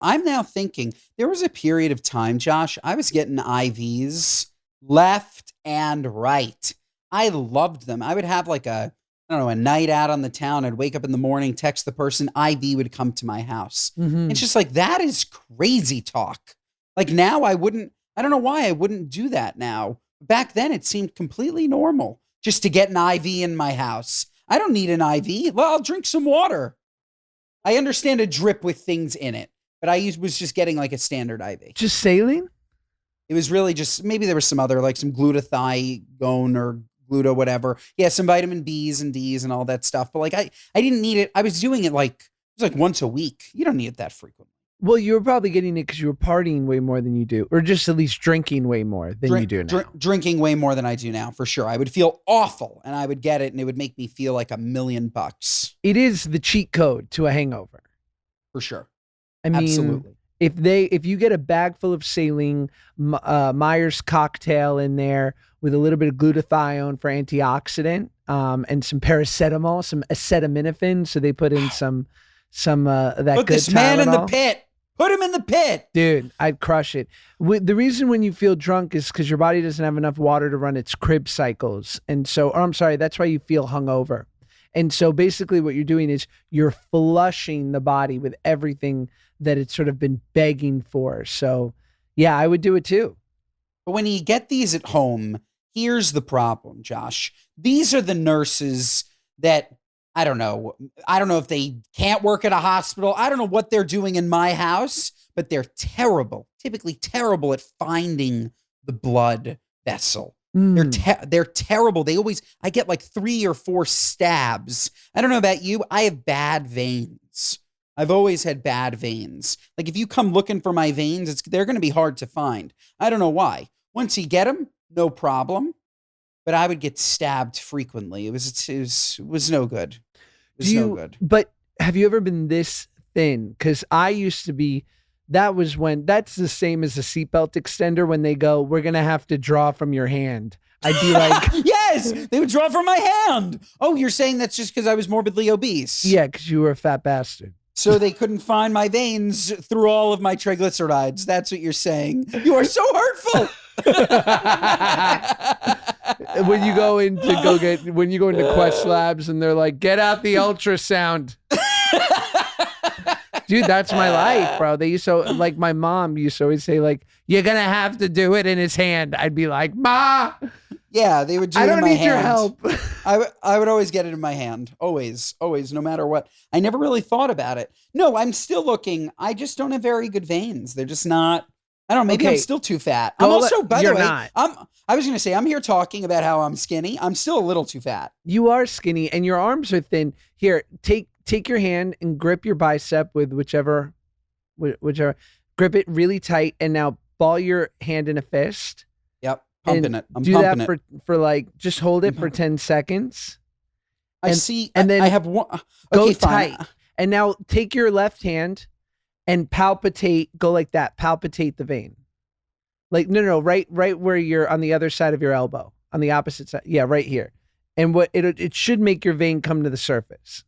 I'm now thinking there was a period of time, Josh, I was getting IVs left and right. I loved them. I would have like I don't know, a night out on the town. I'd wake up in the morning, text the person, IV would come to my house. Mhm. It's just like, that is crazy talk. Like now I don't know why I wouldn't do that now. Back then it seemed completely normal just to get an IV in my house. I don't need an IV. Well, I'll drink some water. I understand a drip with things in it, but was just getting like a standard IV. Just saline? It was really just, maybe there was some other, like some glutathione or gluta, whatever. Yeah, some vitamin B's and D's and all that stuff. But like, I didn't need it. I was doing it like, it was like once a week. You don't need it that frequently. Well, you were probably getting it because you were partying way more than you do, or just at least drinking way more than you do now. Drinking way more than I do now, for sure. I would feel awful, and I would get it, and it would make me feel like $1,000,000. It is the cheat code to a hangover. For sure. I mean, absolutely. If you get a bag full of saline, Myers cocktail in there with a little bit of glutathione for antioxidant, and some paracetamol, some acetaminophen, so they put in some that put good this man Tylenol. in the pit. Put him in the pit. Dude, I'd crush it. The reason when you feel drunk is because your body doesn't have enough water to run its crib cycles. And so, or I'm sorry, that's why you feel hungover. And so basically what you're doing is you're flushing the body with everything that it's sort of been begging for. So yeah, I would do it too. But when you get these at home, here's the problem, Josh. These are the nurses that, I don't know if they can't work at a hospital. I don't know what they're doing in my house, but they're typically terrible at finding the blood vessel. They're terrible. I get like 3 or 4 stabs. I don't know about you. I have bad veins. I've always had bad veins. Like if you come looking for my veins, they're going to be hard to find. I don't know why. Once you get them, no problem. But I would get stabbed frequently. It was no good. It was no good. But have you ever been this thin? Because I used to be. That's the same as a seatbelt extender when they go, we're going to have to draw from your hand. I'd be like, yes, they would draw from my hand. Oh, you're saying that's just because I was morbidly obese. Yeah, because you were a fat bastard. So they couldn't find my veins through all of my triglycerides. That's what you're saying. You are so hurtful. When you go into Quest Labs and they're like, get out the ultrasound. Dude, that's my life, bro. They used to, like, my mom used to always say, like, you're going to have to do it in his hand. I'd be like, Ma. Yeah, they would do it in my hand. I don't need your help. I would always get it in my hand. Always, no matter what. I never really thought about it. No, I'm still looking. I just don't have very good veins. They're just not. I don't know. Maybe I'm still too fat. I'm also, by the way, I was going to say, I'm here talking about how I'm skinny. I'm still a little too fat. You are skinny and your arms are thin. Here, take your hand and grip your bicep with whichever, grip it really tight. And now ball your hand in a fist. Yep. Pumping it. I'm do pumping that it. for like, just hold it for 10 seconds. I see. And then I have one. Go Okay, tight. fine. And now take your left hand and palpitate, go like that, palpitate the vein. Like, no, right where you're on the other side of your elbow, on the opposite side. Yeah, right here. And it should make your vein come to the surface.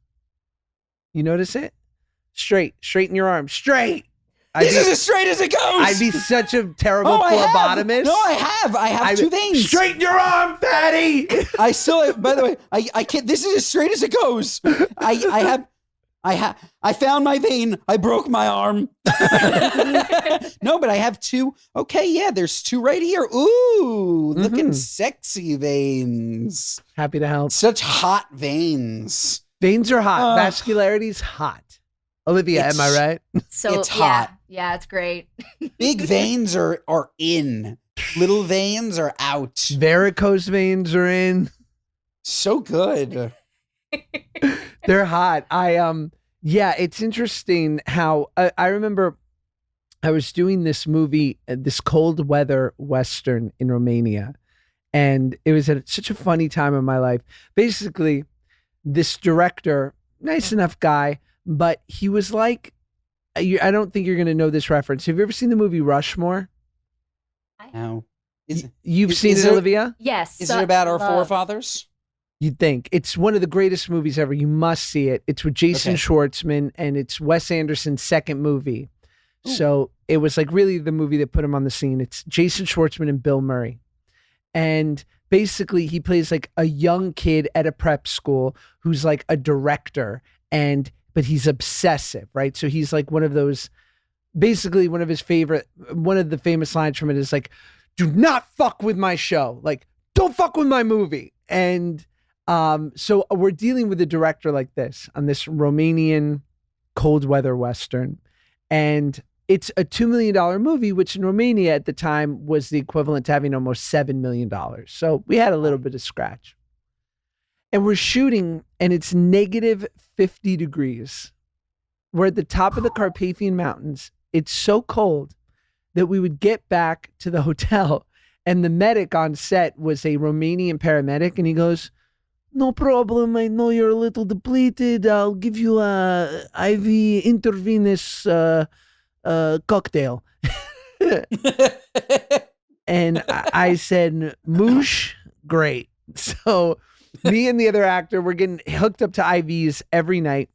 You notice it? Straighten your arm, straight. This is as straight as it goes. I'd be such a terrible phlebotomist. No, I have 2 veins. Straighten your arm, fatty. I still, by the way, I can't, this is as straight as it goes. I found my vein. I broke my arm. No, but I have 2. Okay, yeah, there's 2 right here. Ooh, looking sexy veins. Happy to help. Such hot veins. Veins are hot. Vascularity's hot. Olivia, am I right? So it's hot. Yeah, it's great. Big veins are in. Little veins are out. Varicose veins are in. So good. They're hot. Yeah, it's interesting how I remember I was doing this movie, this cold weather Western in Romania. And it was at such a funny time in my life. Basically, this director, nice enough guy, but he was like, I don't think you're going to know this reference. Have you ever seen the movie Rushmore? No. You've seen it, Olivia? Yes. Is it about our forefathers? You'd think. It's one of the greatest movies ever. You must see it. It's with Jason Schwartzman, and it's Wes Anderson's second movie. So it was like really the movie that put him on the scene. It's Jason Schwartzman and Bill Murray. And basically he plays like a young kid at a prep school who's like a director but he's obsessive, right? So he's like one of those, basically one of the famous lines from it is like, do not fuck with my show. Like, don't fuck with my movie. And so we're dealing with a director like this on this Romanian cold weather Western. And it's a $2 million movie, which in Romania at the time was the equivalent to having almost $7 million. So we had a little bit of scratch. And we're shooting and it's negative 50 degrees. We're at the top of the Carpathian Mountains. It's so cold that we would get back to the hotel and the medic on set was a Romanian paramedic. And he goes, no problem. I know you're a little depleted. I'll give you a IV intravenous cocktail. And I said, moosh, great. So me and the other actor, we're getting hooked up to IVs every night.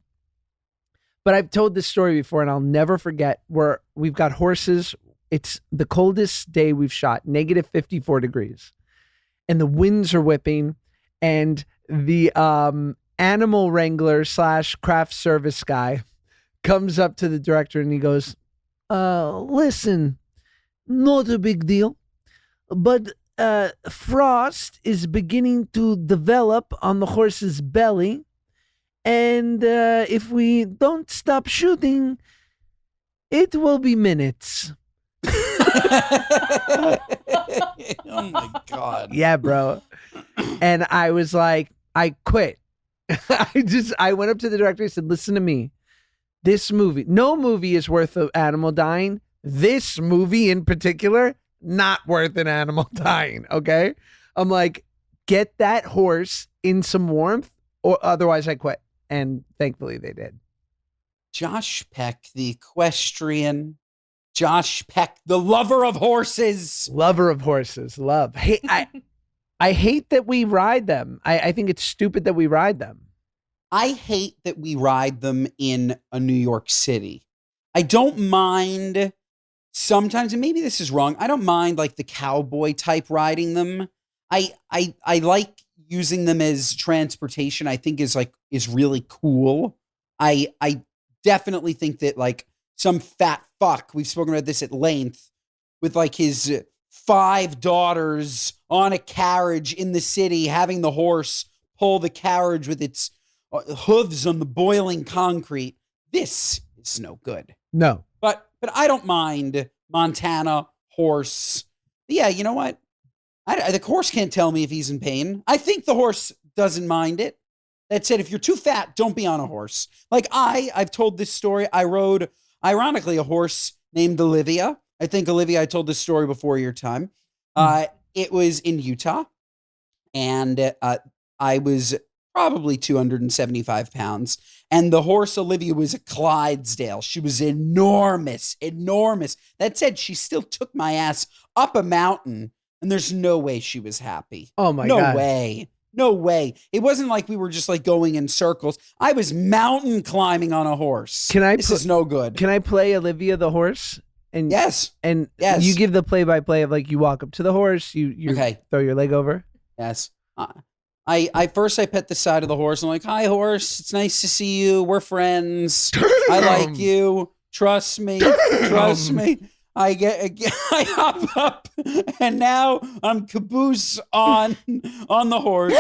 But I've told this story before and I'll never forget where we've got horses. It's the coldest day we've shot, negative 54 degrees. And the winds are whipping. And the animal wrangler / craft service guy comes up to the director and he goes, listen, not a big deal, but frost is beginning to develop on the horse's belly. And if we don't stop shooting, it will be minutes. Oh my God. Yeah, bro. And I was like, I quit. I went up to the director and said, listen to me. This movie, no movie is worth an animal dying. This movie in particular, not worth an animal dying. Okay. I'm like, get that horse in some warmth or otherwise I quit. And thankfully they did. Josh Peck, the equestrian. Josh Peck, the lover of horses. Lover of horses. Love. Hey, I hate that we ride them. I think it's stupid that we ride them. I hate that we ride them in a New York City. I don't mind sometimes, and maybe this is wrong, I don't mind like the cowboy type riding them. I like using them as transportation. I think is really cool. I definitely think that like some fat fuck, we've spoken about this at length, with like his 5 daughters on a carriage in the city, having the horse pull the carriage with its hooves on the boiling concrete. This is no good. No. But I don't mind Montana horse. Yeah, you know what? The horse can't tell me if he's in pain. I think the horse doesn't mind it. That said, if you're too fat, don't be on a horse. Like I've told this story. I rode, ironically, a horse named Olivia. I think, Olivia, I told this story before your time. It was in Utah, and I was probably 275 pounds. And the horse, Olivia, was a Clydesdale. She was enormous, enormous. That said, she still took my ass up a mountain, and there's no way she was happy. Oh, my God. No way. No way. It wasn't like we were just like going in circles. I was mountain climbing on a horse. This is no good. Can I play Olivia the horse? And yes. And yes. You give the play-by-play of like you walk up to the horse, you okay. Throw your leg over. Yes. I first pet the side of the horse. I'm like, hi, horse. It's nice to see you. We're friends. I like you. Trust me. Trust me. I hop up, and now I'm caboose on the horse.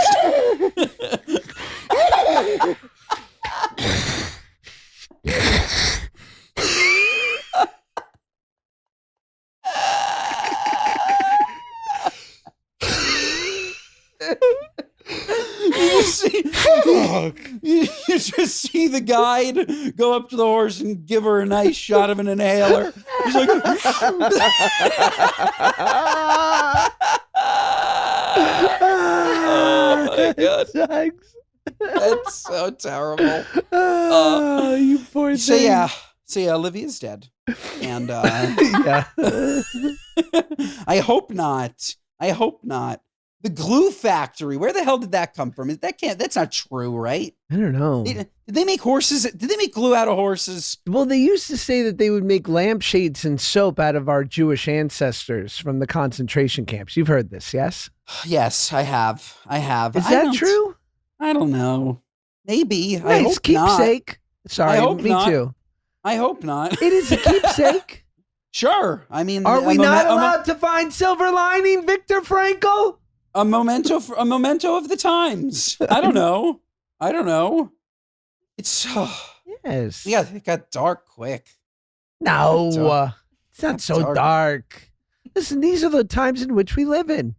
You just see the guide go up to the horse and give her a nice shot of an inhaler. He's like, oh my God. That's so terrible. You poor thing. So yeah, Olivia's dead. And yeah. I hope not. The glue factory. Where the hell did that come from? That's not true, right? I don't know. Did they make horses? Did they make glue out of horses? Well, they used to say that they would make lampshades and soap out of our Jewish ancestors from the concentration camps. You've heard this, yes? Yes, I have. Is that true? I don't know. Maybe. I Nice hope keepsake. not. Sorry, I hope me not. too. I hope not. It is a keepsake. Sure. I mean, are we not allowed to find silver lining, Viktor Frankl? A memento of the times. I don't know. It's yes. Yeah, it got dark quick. No, it's not so dark. Listen, these are the times in which we live in.